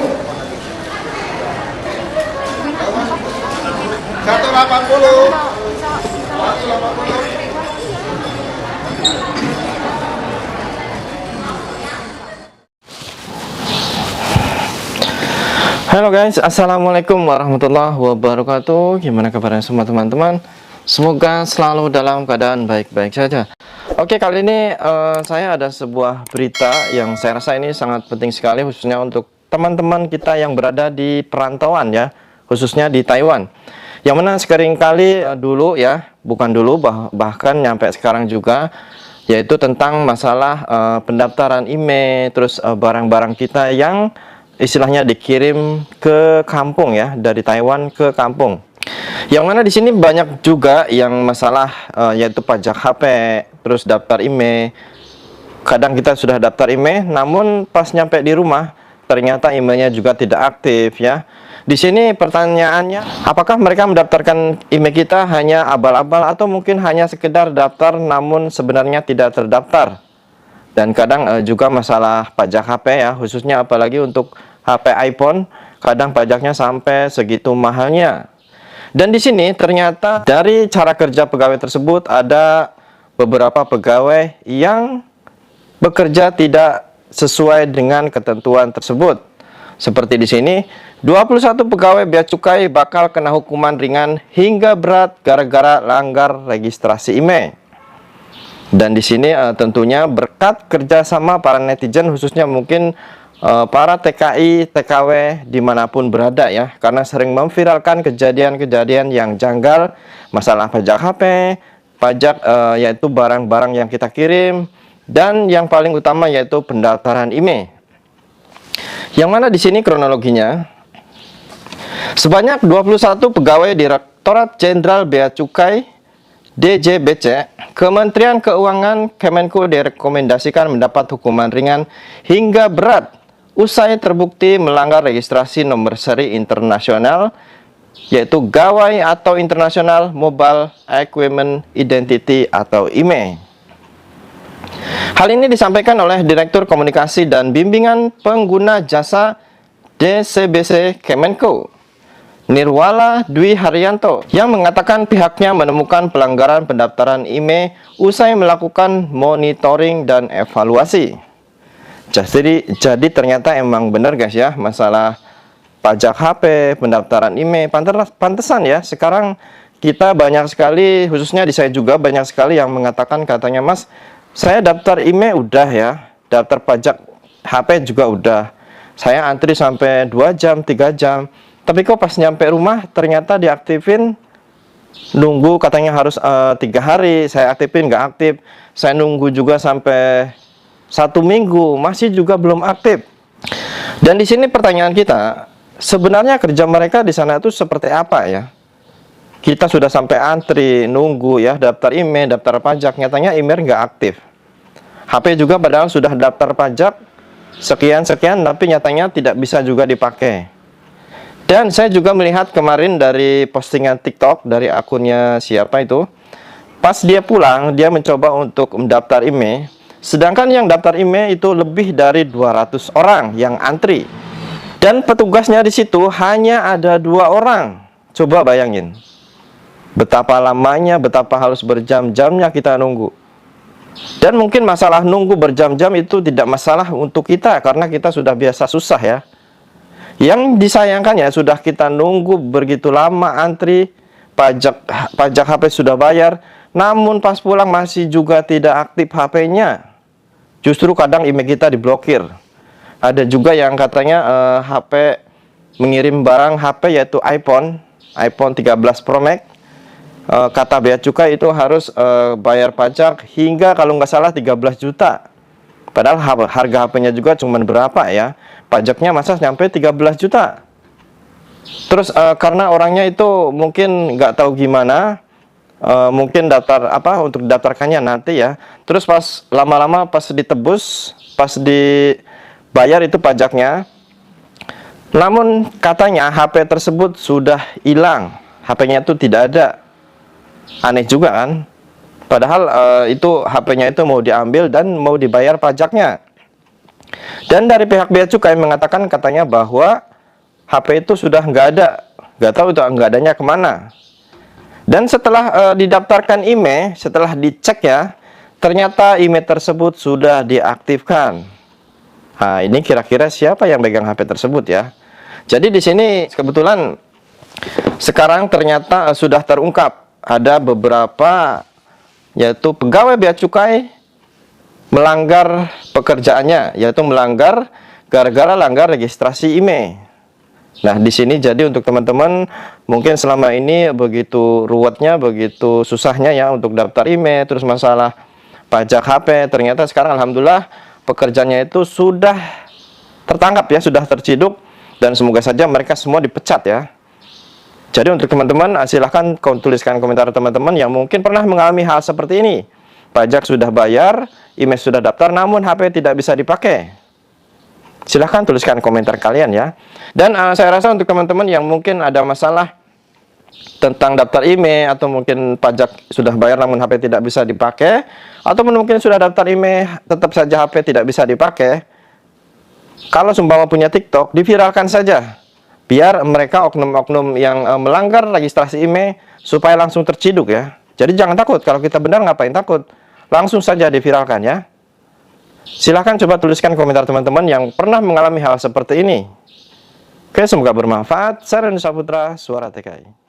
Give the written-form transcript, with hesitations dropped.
$180. Halo guys, assalamualaikum warahmatullahi wabarakatuh. Gimana kabarnya semua teman-teman? Semoga selalu dalam keadaan baik-baik saja. Oke, kali ini saya ada sebuah berita yang saya rasa ini sangat penting sekali, khususnya untuk teman-teman kita yang berada di perantauan ya, khususnya di Taiwan. Yang mana seringkali dulu ya, bukan dulu, bahkan nyampe sekarang juga, yaitu tentang masalah pendaftaran email, terus barang-barang kita yang istilahnya dikirim ke kampung ya, dari Taiwan ke kampung. Yang mana di sini banyak juga yang masalah yaitu pajak HP, terus daftar email. Kadang kita sudah daftar email, namun pas nyampe di rumah ternyata emailnya juga tidak aktif ya. Di sini pertanyaannya, apakah mereka mendaftarkan email kita hanya abal-abal atau mungkin hanya sekedar daftar namun sebenarnya tidak terdaftar? Dan kadang juga masalah pajak HP ya, khususnya apalagi untuk HP iPhone, kadang pajaknya sampai segitu mahalnya. Dan di sini ternyata dari cara kerja pegawai tersebut ada beberapa pegawai yang bekerja tidak sesuai dengan ketentuan tersebut. Seperti di sini, 21 pegawai bea cukai bakal kena hukuman ringan hingga berat gara-gara langgar registrasi email. Dan di sini tentunya berkat kerjasama para netizen, khususnya mungkin para TKI, TKW dimanapun berada ya, karena sering memviralkan kejadian-kejadian yang janggal, masalah pajak HP, pajak yaitu barang-barang yang kita kirim, dan yang paling utama yaitu pendaftaran email. Yang mana di sini kronologinya, sebanyak 21 pegawai Direktorat Jenderal Bea Cukai DJBC, Kementerian Keuangan Kemenko direkomendasikan mendapat hukuman ringan hingga berat usai terbukti melanggar registrasi nomor seri internasional, yaitu Gawai atau International Mobile Equipment Identity atau IMEI. Hal ini disampaikan oleh Direktur Komunikasi dan Bimbingan Pengguna Jasa DCBC Kemenko, Nirwala Dwi Haryanto, yang mengatakan pihaknya menemukan pelanggaran pendaftaran IMEI usai melakukan monitoring dan evaluasi. Jadi ternyata emang benar guys ya, masalah pajak HP, pendaftaran email, pantesan ya sekarang kita banyak sekali, khususnya di saya juga banyak sekali yang mengatakan, katanya Mas, saya daftar email udah ya, daftar pajak HP juga udah, saya antri sampai 2 jam, 3 jam, tapi kok pas nyampe rumah ternyata diaktifin, nunggu katanya harus 3 hari, saya aktifin nggak aktif, saya nunggu juga sampai 1 minggu masih juga belum aktif. Dan di sini pertanyaan kita, sebenarnya kerja mereka di sana itu seperti apa ya? Kita sudah sampai antri, nunggu ya, daftar email, daftar pajak, nyatanya email nggak aktif. HP juga padahal sudah daftar pajak sekian-sekian, tapi nyatanya tidak bisa juga dipakai. Dan saya juga melihat kemarin dari postingan TikTok dari akunnya siapa itu, pas dia pulang, dia mencoba untuk mendaftar email. Sedangkan yang daftar email itu lebih dari 200 orang yang antri. Dan petugasnya di situ hanya ada 2 orang. Coba bayangin. Betapa lamanya, betapa harus berjam-jamnya kita nunggu. Dan mungkin masalah nunggu berjam-jam itu tidak masalah untuk kita, karena kita sudah biasa susah ya. Yang disayangkan ya, sudah kita nunggu begitu lama antri, pajak HP sudah bayar, namun pas pulang masih juga tidak aktif HP-nya. Justru kadang email kita diblokir. Ada juga yang katanya HP mengirim barang HP yaitu iPhone 13 Pro Max, kata bea cukai itu harus bayar pajak hingga kalau nggak salah 13 juta. Padahal harga HP-nya juga cuma berapa ya, pajaknya masa nyampe 13 juta. Terus karena orangnya itu mungkin nggak tahu gimana, mungkin daftar apa untuk daftarkannya nanti ya. Terus pas lama-lama pas ditebus, pas dibayar itu pajaknya, namun katanya HP tersebut sudah hilang, HP-nya itu tidak ada. Aneh juga kan? Padahal itu HP-nya itu mau diambil dan mau dibayar pajaknya. Dan dari pihak bea cukai mengatakan katanya bahwa HP itu sudah nggak ada, nggak tahu itu nggak adanya kemana. Dan setelah didaftarkan IMEI, setelah dicek ya, ternyata IMEI tersebut sudah diaktifkan. Nah, ini kira-kira siapa yang pegang HP tersebut ya? Jadi di sini kebetulan sekarang ternyata sudah terungkap ada beberapa yaitu pegawai bea cukai melanggar pekerjaannya, yaitu melanggar gara-gara langgar registrasi IMEI. Nah, di sini jadi untuk teman-teman mungkin selama ini begitu ruwetnya, begitu susahnya ya untuk daftar IMEI, terus masalah pajak HP, ternyata sekarang alhamdulillah pekerjaannya itu sudah tertangkap ya, sudah terciduk, dan semoga saja mereka semua dipecat ya. Jadi untuk teman-teman silahkan tuliskan komentar teman-teman yang mungkin pernah mengalami hal seperti ini. Pajak sudah bayar, IMEI sudah daftar, namun HP tidak bisa dipakai. Silahkan tuliskan komentar kalian ya. Dan saya rasa untuk teman-teman yang mungkin ada masalah tentang daftar IMEI, atau mungkin pajak sudah bayar namun HP tidak bisa dipakai, atau mungkin sudah daftar IMEI tetap saja HP tidak bisa dipakai, kalau seumpama punya TikTok, diviralkan saja biar mereka oknum-oknum yang melanggar registrasi IMEI supaya langsung terciduk ya. Jadi jangan takut, kalau kita benar ngapain takut, langsung saja diviralkan ya. Silahkan coba tuliskan komentar teman-teman yang pernah mengalami hal seperti ini. Oke, semoga bermanfaat. Saya Reni Saputra, Suara TKI.